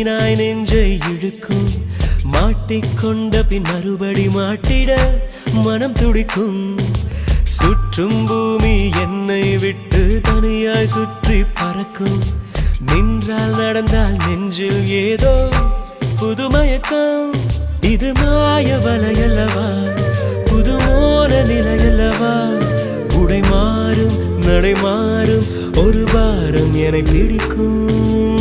மீனாய் நெஞ்சை இழுக்கும் மாட்டிக்கொண்ட பின் மறுபடி மாட்டிட மனம் துடிக்கும் சுற்றும் பூமி என்னை விட்டு தனியாய் சுற்றி பறக்கும் நின்றால் நடந்தால் நெஞ்சில் ஏதோ புதுமயக்கம் இது மாய வலையல்லவா புதுமோன நிலையல்லவா உடை மாறும் நடை மாறும் ஒரு வாரம் என்னை பிடிக்கும்